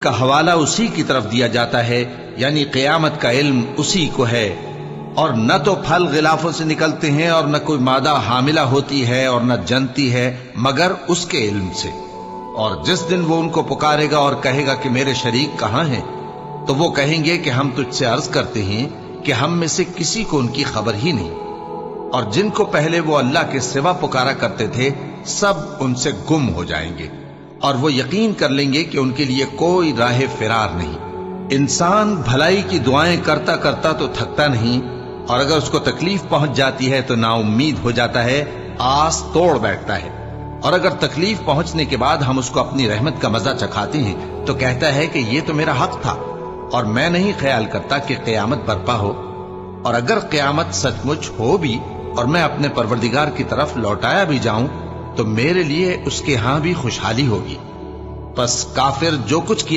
का हवाला उसी की तरफ दिया जाता है, यानी क़यामत का इल्म उसी को है। और न तो फल गिलाफों से निकलते हैं और न कोई मादा हामिला होती है और न जनती है मगर उसके इल्म से। और जिस दिन वो उनको पुकारेगा और कहेगा कि मेरे शरीक कहाँ हैं, तो वो कहेंगे कि हम तुझसे अर्ज करते हैं कि हम में से किसी को उनकी खबर ही नहीं। और जिनको पहले वो अल्लाह के सिवा पुकारा करते थे सब उनसे गुम हो जाएंगे और वो यकीन कर लेंगे कि उनके लिए कोई राह फिरार नहीं। इंसान भलाई की दुआएं करता करता तो थकता नहीं, और अगर उसको तकलीफ पहुंच जाती है तो नाउम्मीद हो जाता है, आस तोड़ बैठता है। और अगर तकलीफ पहुंचने के बाद हम उसको अपनी रहमत का मजा चखाते हैं तो कहता है कि ये तो मेरा हक था और मैं नहीं ख्याल करता कि क़यामत बर्पा हो। और अगर क़यामत सचमुच हो भी और मैं अपने परवरदिगार की तरफ लौटाया भी जाऊं तो मेरे लिए उसके यहां भी खुशहाली होगी। बस काफिर जो कुछ किया